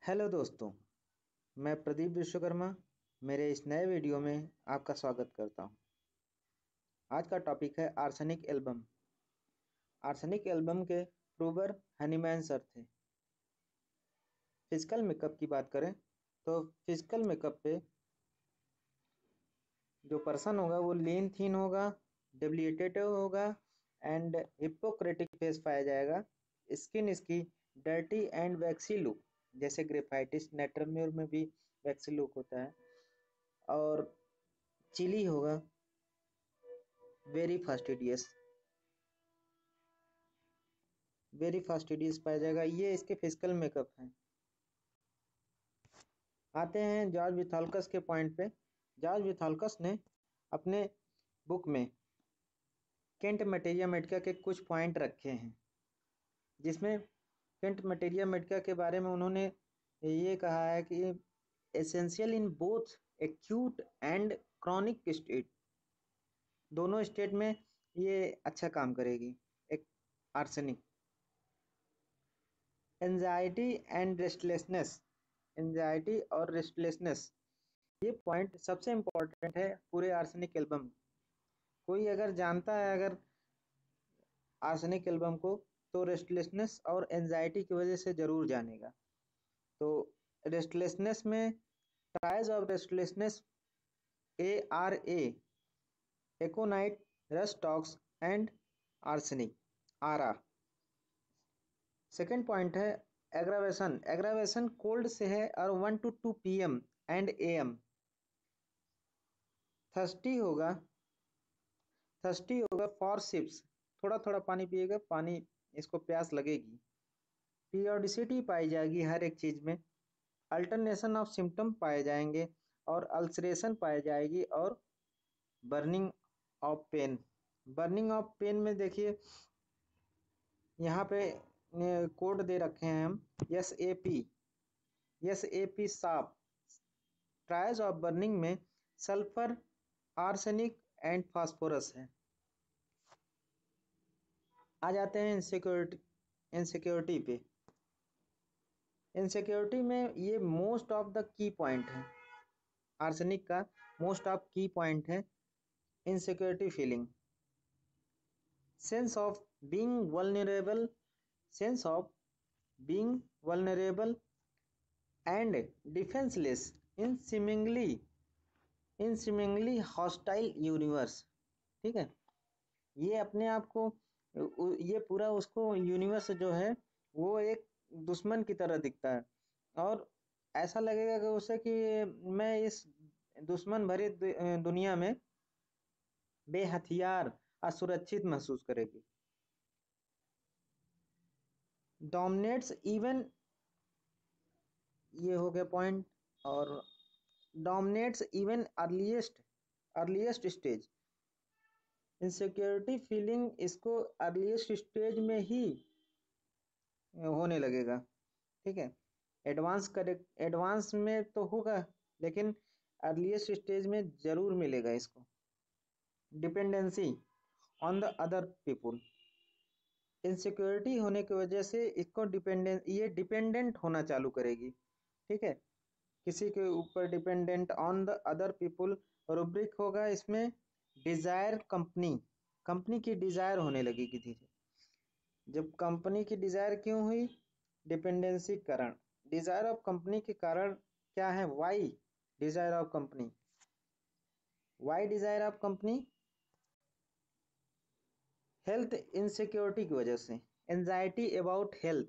Hello दोस्तों, मैं प्रदीप विश्वकर्मा मेरे इस नए वीडियो में आपका स्वागत करता हूं। आज का टॉपिक है आर्सेनिक एल्बम। आर्सेनिक एल्बम के प्रूवर हनीमैन सर थे। फिजिकल मेकअप की बात करें तो फिजिकल मेकअप पे जो पर्सन होगा वो लीन थीन होगा, डेबिलिटेटिव होगा एंड हिपोक्रेटिक फेस पाया जाएगा। स्किन इसकी डर्टी एंड वैक्सी लुक, जैसे ग्रेफाइटिस नेट्रम्यूर में भी वैक्सी लुक होता है, और चिली होगा, वेरी फास्टिडियस, वेरी फास्टिडियस पाया जाएगा। ये इसके फिजिकल मेकअप हैं। आते हैं जॉर्ज विथाल्कस के पॉइंट पे। जॉर्ज विथाल्कस ने अपने बुक में केंट मटेरिया मेडिका के कुछ पॉइंट रखे हैं, जिसमें केंट मटेरिया मेडिका के बारे में उन्होंने ये कहा है कि essential in both acute and chronic state, दोनों स्टेट में ये अच्छा काम करेगी। एक arsenic anxiety and restlessness, anxiety और रेस्टलेसनेस, ये पॉइंट सबसे इम्पोर्टेंट है पूरे आर्सेनिक एल्बम। कोई अगर जानता है अगर आर्सेनिक एल्बम को, तो रेस्टलेसनेस और एंजाइटी की वजह से जरूर जानेगा। तो रेस्टलेसनेस में triad of restlessness, ARA, aconite, rhus tox and arsenic, ARA. Second point है एग्रावेशन। एग्रावेशन कोल्ड से है और 1 to 2 PM and AM। Thirsty होगा, थर्स्टी होगा फॉर सिप्स, थोड़ा थोड़ा पानी पिएगा, पानी इसको प्यास लगेगी। पीरियोडिसिटी पाई जाएगी हर एक चीज में। अल्टरनेशन ऑफ सिम्टम पाए जाएंगे और अल्सरेशन पाई जाएगी और burning of pain. Burning of pain में देखिए यहाँ पे कोड दे रखे हैं हम, SAP साप। ट्रायज ऑफ बर्निंग में सल्फर, आर्सेनिक एंड फास्फोरस है। आ जाते हैं इनसिक्योरिटी, इनसिक्योरिटी पे। इनसिक्योरिटी में ये most of the key point है, आर्सेनिक का मोस्ट ऑफ की पॉइंट है। Insecurity feeling, sense of being vulnerable, sense of being vulnerable and defenceless in seemingly hostile universe. ठीक है, ये अपने आप को, ये पूरा उसको यूनिवर्स जो है वो एक दुश्मन की तरह दिखता है, और ऐसा लगेगा कि उसे कि मैं इस दुश्मन भरी दुनिया में बेहथियार, असुरक्षित महसूस करेगी। डोमिनेट्स इवन, ये हो गया पॉइंट। और dominates even earliest stage. Insecurity feeling इसको अर्लीस्ट स्टेज में ही होने लगेगा। ठीक है, एडवांस में तो होगा, लेकिन अर्लीस्ट स्टेज में जरूर मिलेगा इसको। Dependency on the other people, insecurity होने की वजह से इसको ये डिपेंडेंट होना चालू करेगी। ठीक है, किसी के ऊपर dependent, on the other people. Rubric होगा इसमें डिजायर, कंपनी, कंपनी की डिजायर होने लगेगी धीरे। जब कंपनी की डिजायर क्यों हुई? डिपेंडेंसी कारण। डिजायर ऑफ कंपनी के कारण क्या है? Why desire of company, why desire of company? Health insecurity की वजह से, एंजाइटी अबाउट हेल्थ,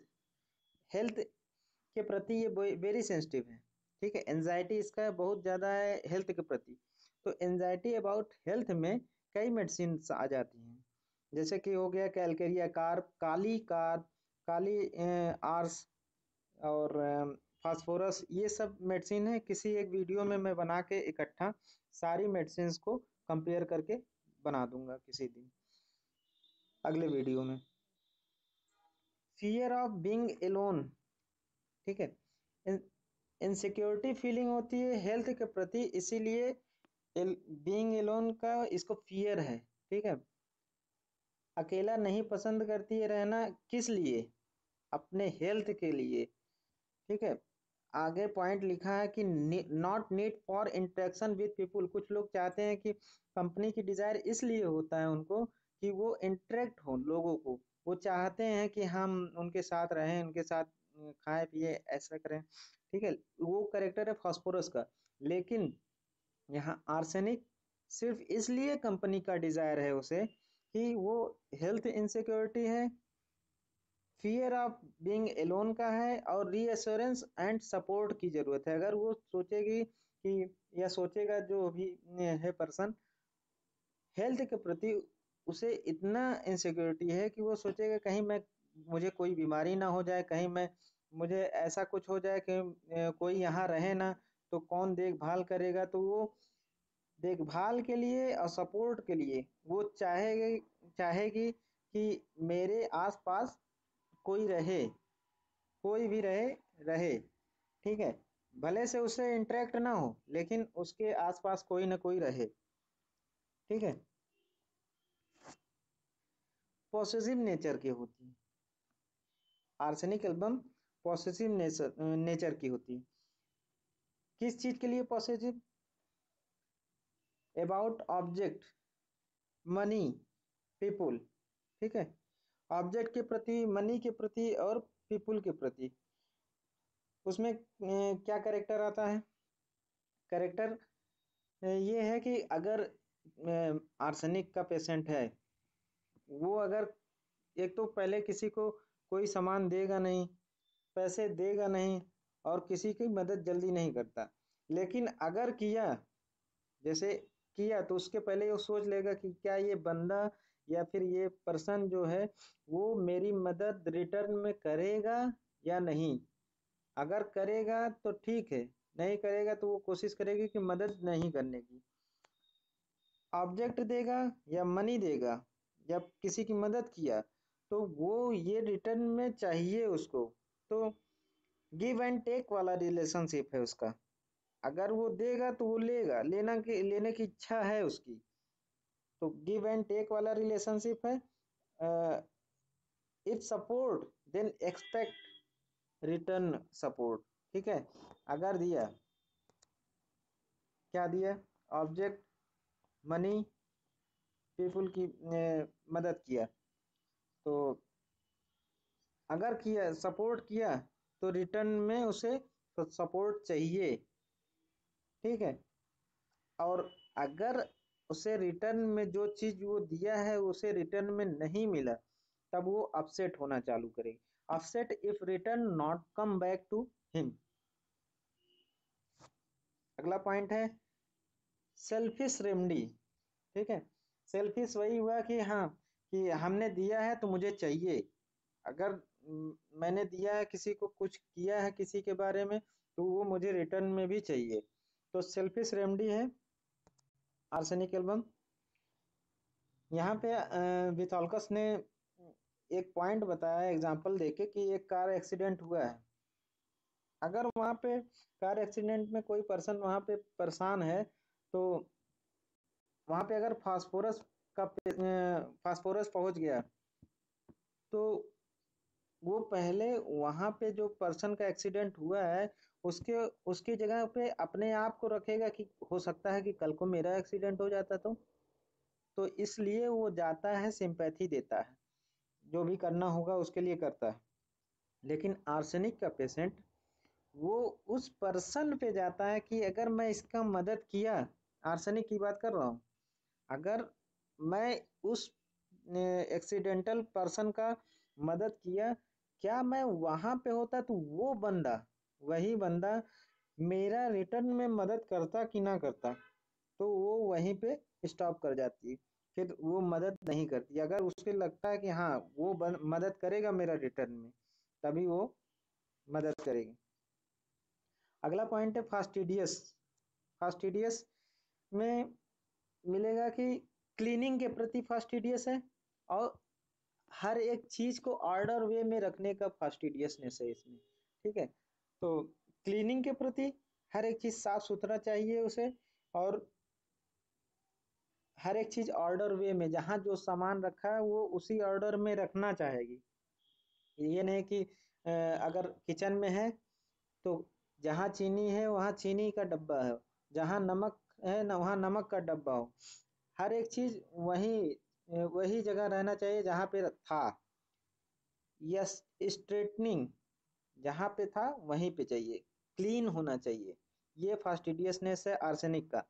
हेल्थ के प्रति ये वेरी सेंसिटिव है। ठीक है, एंजाइटी इसका बहुत ज़्यादा है हेल्थ के प्रति। तो एंजाइटी अबाउट हेल्थ में कई मेडिसिन आ जाती हैं, जैसे कि हो गया कैलकेरिया कार्ब, काली आर्स और फास्फोरस। ये सब मेडिसिन है। किसी एक वीडियो में मैं बना के इकट्ठा सारी मेडिसिन को कंपेयर करके बना दूंगा किसी दिन, अगले वीडियो में। Fear of being alone. ठीक है, इनसिक्योरिटी फीलिंग होती है हेल्थ के प्रति, इसीलिए बीइंग एलोन का इसको फियर है। ठीक है, अकेला नहीं पसंद करती है रहना, किस लिए? अपने हेल्थ के लिए। ठीक है, आगे पॉइंट लिखा है कि not need for interaction with people. कुछ लोग चाहते हैं कि कंपनी की डिजायर इसलिए होता है उनको कि वो इंटरेक्ट हो लोगों को, वो चाहते हैं कि हम उनके साथ रहें, उनके साथ खाएं पिए ऐसा करें, ठीक है। वो करेक्टर है फास्फोरस का। लेकिन यहाँ आर्सेनिक सिर्फ इसलिए कंपनी का डिजायर है उसे कि वो हेल्थ इनसिक्योरिटी है, फियर ऑफ बीइंग एलोन का है, और रीअश्योरेंस एंड सपोर्ट की जरूरत है। अगर वो सोचेगी कि या सोचेगा जो भी है पर्सन हेल्थ के प्रति, उसे इतना इनसिक्योरिटी है कि वो सोचेगा कहीं मैं मुझे कोई बीमारी ना हो जाए, कहीं मैं मुझे ऐसा कुछ हो जाए कि कोई यहाँ रहे ना तो कौन देखभाल करेगा। तो वो देखभाल के लिए और सपोर्ट के लिए वो चाहेगी चाहेगी कि मेरे आसपास कोई रहे, कोई भी रहे रहे, ठीक है। भले से उससे इंटरेक्ट ना हो लेकिन उसके आसपास कोई ना कोई रहे, ठीक है। पॉसेसिव नेचर की होती है आर्सेनिक एल्बम, पॉसेसिव नेचर की होती है। किस चीज के लिए possessive? About object, money, people, ठीक है। ऑब्जेक्ट के प्रति, मनी के प्रति और पीपुल के प्रति। उसमें क्या कैरेक्टर आता है? कैरेक्टर ये है कि अगर आर्सेनिक का पेशेंट है, वो अगर एक तो पहले किसी को कोई सामान देगा नहीं, पैसे देगा नहीं, और किसी की मदद जल्दी नहीं करता। लेकिन अगर किया, जैसे किया तो उसके पहले वो सोच लेगा कि क्या ये बंदा या फिर ये पर्सन जो है वो मेरी मदद रिटर्न में करेगा या नहीं। अगर करेगा तो ठीक है, नहीं करेगा तो वो कोशिश करेगी कि मदद नहीं करने की। ऑब्जेक्ट देगा या मनी देगा या किसी की मदद किया तो वो ये रिटर्न में चाहिए उसको। तो गिव एंड टेक वाला रिलेशनशिप है उसका। अगर वो देगा तो वो लेगा, लेने की इच्छा है उसकी। तो गिव एंड टेक वाला रिलेशनशिप है। If support then expect return support, ठीक है। अगर दिया, क्या दिया? ऑब्जेक्ट, मनी, पीपुल की मदद किया, तो अगर किया सपोर्ट किया तो रिटर्न में उसे तो सपोर्ट चाहिए, ठीक है। और अगर उसे रिटर्न में जो चीज वो दिया है उसे रिटर्न में नहीं मिला, तब वो अपसेट होना चालू करेगी। Upset if return not come back to him. अगला पॉइंट है सेल्फिश रेमडी, ठीक है। सेल्फिश वही हुआ कि हाँ, कि हमने दिया है तो मुझे चाहिए। अगर मैंने दिया है, किसी को कुछ किया है किसी के बारे में, तो वो मुझे रिटर्न में भी चाहिए। तो सेल्फिश रेमडी है आर्सेनिक एल्बम। यहाँ पे विथॉल्कस ने एक पॉइंट बताया एग्जांपल देके कि एक कार एक्सीडेंट हुआ है। अगर वहाँ पे कार एक्सीडेंट में कोई पर्सन वहाँ पे परेशान है, तो वहाँ पे अगर फास्फोरस पहुँच गया तो वो पहले वहाँ पे जो पर्सन का एक्सीडेंट हुआ है उसके उसकी जगह पे अपने आप को रखेगा कि हो सकता है कि कल को मेरा एक्सीडेंट हो जाता तो इसलिए वो जाता है, सिंपैथी देता है, जो भी करना होगा उसके लिए करता है। लेकिन आर्सेनिक का पेशेंट वो उस पर्सन पे जाता है कि अगर मैं इसका मदद किया, आर्सेनिक की बात कर रहा हूँ, अगर मैं उस एक्सीडेंटल पर्सन का मदद किया, क्या मैं वहां पे होता तो वो बंदा, वही बंदा मेरा रिटर्न में मदद करता कि ना करता। तो वो वहीं पे स्टॉप कर जाती है, फिर वो मदद नहीं करती। अगर उसके लगता है कि हाँ वो मदद करेगा मेरा रिटर्न में, तभी वो मदद करेगी। अगला पॉइंट है फास्टिडियस। फास्टिडियस में मिलेगा कि क्लीनिंग के प्रति फास्टिडियस है, और हर एक चीज को ऑर्डर वे में रखने का फास्टिडियसनेस है इसमें, ठीक है। तो क्लीनिंग के प्रति हर एक चीज साफ सुथरा चाहिए उसे, और हर एक चीज ऑर्डर वे में, जहाँ जो सामान रखा है वो उसी ऑर्डर में रखना चाहेगी। ये नहीं कि अगर किचन में है तो जहाँ चीनी है वहाँ चीनी का डब्बा है, जहाँ नमक है न वहाँ नमक का डब्बा हो। हर एक चीज वही वही जगह रहना चाहिए जहाँ पे था। यस, स्ट्रेटनिंग जहाँ पे था वहीं पे चाहिए, क्लीन होना चाहिए। ये फास्टिडियसनेस है आर्सेनिक का।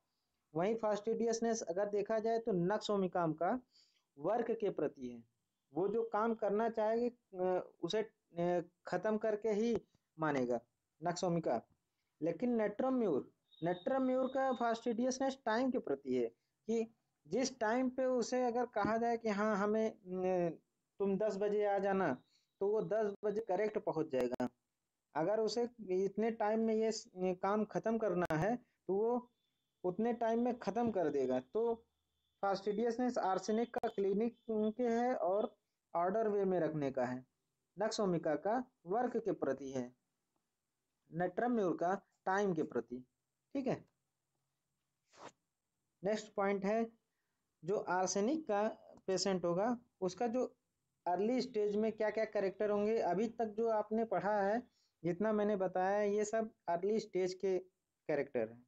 वहीं फास्टिडियसनेस अगर देखा जाए तो नक्श ओमिकाम का वर्क के प्रति है। वो जो काम करना चाहेगी उसे खत्म करके ही मानेगा, नक्श ओमिका। लेकिन नेट्रोम्यूर, नेट्रोम्यूर का फास्टिडियसनेस टाइम के प्रति है कि जिस टाइम पे उसे अगर कहा जाए कि हाँ हमें तुम 10 बजे आ जाना, तो वो 10 बजे करेक्ट पहुंच जाएगा। अगर उसे इतने टाइम में ये काम खत्म करना है तो वो उतने टाइम में खत्म कर देगा। तो फास्टिडियसनेस आर्सेनिक का क्लिनिक के है और ऑर्डर वे में रखने का है। नक्सोमिका का वर्क के प्रति है, नेट्रम्यूर का टाइम के प्रति। ठीक है। नेक्स्ट पॉइंट है, जो आर्सेनिक का पेशेंट होगा उसका जो अर्ली स्टेज में क्या क्या कैरेक्टर होंगे, अभी तक जो आपने पढ़ा है, जितना मैंने बताया है, ये सब अर्ली स्टेज के कैरेक्टर हैं।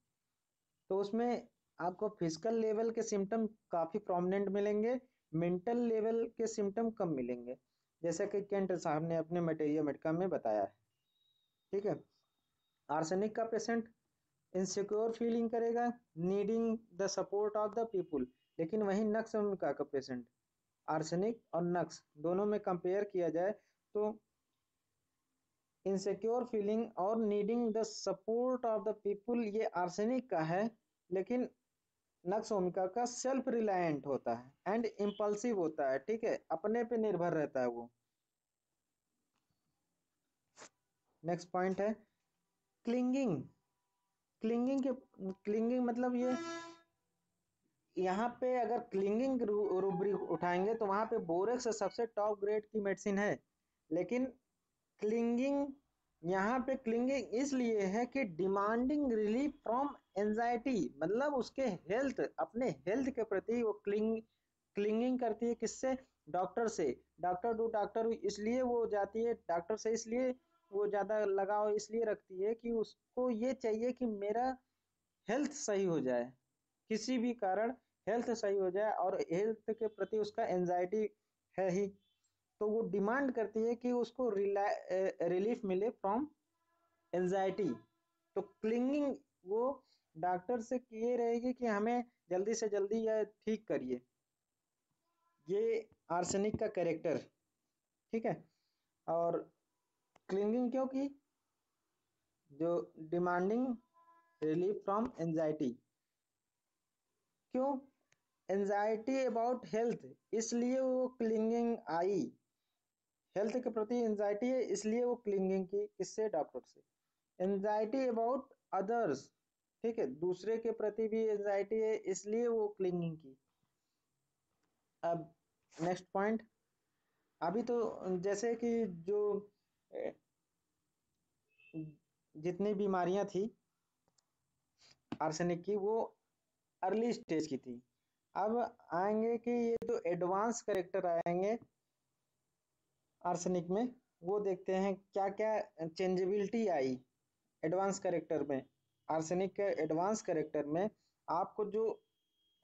तो उसमें आपको फिजिकल लेवल के सिम्टम काफ़ी प्रोमिनेंट मिलेंगे, मेंटल लेवल के सिम्टम कम मिलेंगे, जैसा कि केंट साहब ने अपने मटेरिया मेडिका में बताया है। ठीक है। आर्सेनिक का पेशेंट इनसिक्योर फीलिंग करेगा, needing the support of the people. लेकिन वहीं नक्समिका का पेशेंट, आर्सेनिक और नक्स दोनों में कंपेयर किया जाए तो इनसिक्योर फीलिंग और needing the support of the people ये आर्सेनिक का है, लेकिन नक्स ओमिका का सेल्फ रिलायंट होता है एंड इम्पल्सिव होता है। ठीक है, अपने पे निर्भर रहता है वो। नेक्स्ट पॉइंट है क्लिंगिंग। क्लिंगिंग मतलब ये, यहाँ पे अगर क्लिंगिंग रूब्रिक उठाएंगे तो वहां पे बोरेक्स सबसे टॉप ग्रेड की मेडिसिन है। लेकिन क्लिंगिंग, यहाँ पे क्लिंगिंग इसलिए है कि डिमांडिंग रिलीफ फ्रॉम एंजाइटी, मतलब उसके हेल्थ, अपने हेल्थ के प्रति वो क्लिंगिंग करती है। किससे? डॉक्टर से। डॉक्टर टू डॉक्टर इसलिए वो जाती है डॉक्टर से, इसलिए वो ज्यादा लगाव इसलिए रखती है कि उसको ये चाहिए कि मेरा हेल्थ सही हो जाए, किसी भी कारण हेल्थ सही हो जाए, और हेल्थ के प्रति उसका एंजाइटी है ही, तो वो डिमांड करती है कि उसको रिलीफ मिले फ्रॉम एंजाइटी। तो क्लिंगिंग वो डॉक्टर से किए रहेगी कि हमें जल्दी से जल्दी यह ठीक करिए। ये आर्सेनिक का कैरेक्टर। ठीक है। और क्लिंगिंग क्यों की? जो डिमांडिंग रिलीफ फ्रॉम एंजाइटी, क्यों? एंजाइटी अबाउट हेल्थ, इसलिए वो क्लिंगिंग आई। हेल्थ के प्रति एंजाइटी है इसलिए वो क्लिंगिंग की। किससे? डॉक्टर से। एंजाइटी अबाउट अदर्स, ठीक है, दूसरे के प्रति भी एंजाइटी है इसलिए वो क्लिंगिंग की। अब नेक्स्ट पॉइंट, अभी तो जैसे कि जो जितनी बीमारियां थी आर्सेनिक की वो अर्ली स्टेज की थी। अब आएंगे कि ये जो एडवांस करेक्टर आएंगे आर्सेनिक में, वो देखते हैं क्या क्या चेंजेबिलिटी आई एडवांस करेक्टर में। आर्सेनिक के एडवांस करेक्टर में आपको जो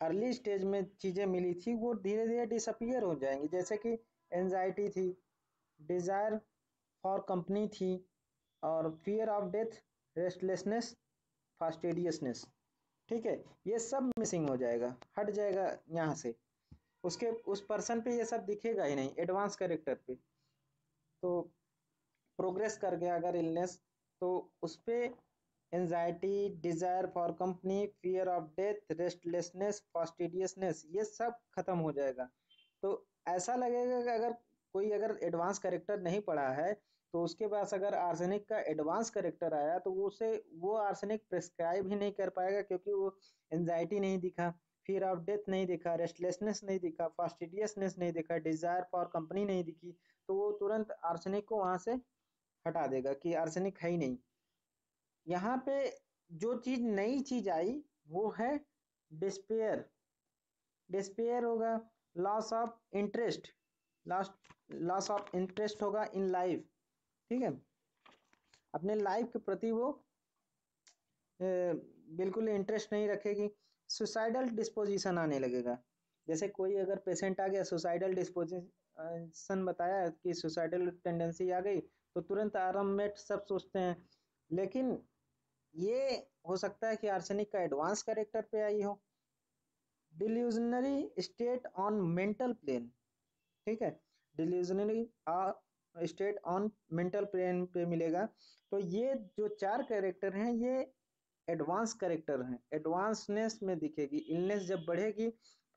अर्ली स्टेज में चीज़ें मिली थी वो धीरे धीरे डिसअपियर हो जाएंगी, जैसे कि एंजाइटी थी, डिजायर फॉर कंपनी थी, और फियर ऑफ डेथ, रेस्टलेसनेस, फास्टिडियसनेस। ठीक है, ये सब मिसिंग हो जाएगा, हट जाएगा यहाँ से। उसके उस पर्सन पे ये सब दिखेगा ही नहीं एडवांस करेक्टर पे। तो प्रोग्रेस कर गया अगर इलनेस, तो उस पे anxiety, desire for company, fear of death, restlessness, fastidiousness, ये सब खत्म हो जाएगा। तो ऐसा लगेगा कि अगर कोई अगर एडवांस करेक्टर नहीं पढ़ा है तो उसके पास अगर आर्सेनिक का एडवांस करेक्टर आया तो वो उसे वो आर्सेनिक प्रिस्क्राइब ही नहीं कर पाएगा, क्योंकि वो एंजाइटी नहीं दिखा, फियर ऑफ डेथ नहीं दिखा, रेस्टलेसनेस नहीं दिखा, फास्टिडियसनेस नहीं दिखा, डिजायर फॉर कंपनी नहीं दिखी, तो वो तुरंत आर्सेनिक को वहां से हटा देगा कि आर्सेनिक है ही नहीं। यहाँ पे जो चीज नई चीज आई वो है डिस्पेयर। डिस्पेयर होगा, loss of interest, loss of interest होगा इन लाइफ। ठीक है, अपने लाइफ के प्रति वो बिल्कुल इंटरेस्ट नहीं रखेगी, सुसाइडल डिस्पोजिशन आने लगेगा। जैसे कोई अगर पेशेंट आ गया, सुसाइडल डिस्पोजिशन बताया कि सुसाइडल टेंडेंसी आ गई, तो तुरंत आराम में सब सोचते हैं। लेकिन ये हो सकता है कि आर्सेनिक का एडवांस कैरेक्टर पे आई हो। डिल्यूजनरी स्टेट ऑन मेंटल प्लेन, ठीक है, डिल्यूजनरी स्टेट ऑन मेंटल प्लेन पे मिलेगा। तो ये जो चार कैरेक्टर हैं ये एडवांस कैरेक्टर हैं, एडवांसनेस में दिखेगी। इलनेस जब बढ़ेगी,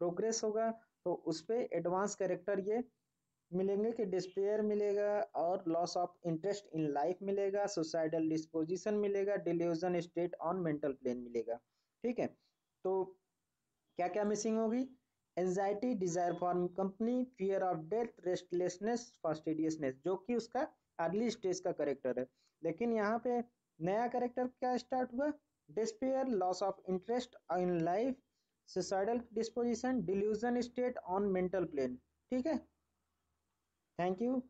प्रोग्रेस होगा, तो उस पे एडवांस कैरेक्टर ये मिलेंगे कि डिस्पेयर मिलेगा और loss of interest in life मिलेगा, सुसाइडल डिस्पोजिशन मिलेगा, delusion state on mental plane मिलेगा। ठीक है, तो क्या क्या मिसिंग होगी? Anxiety, desire for company, fear of death, restlessness, fastidiousness, जो कि उसका अर्ली स्टेज का करेक्टर है। लेकिन यहाँ पे नया करेक्टर क्या स्टार्ट हुआ? Despair, loss of interest in life, suicidal disposition, delusion state on mental plane. ठीक है, थैंक यू।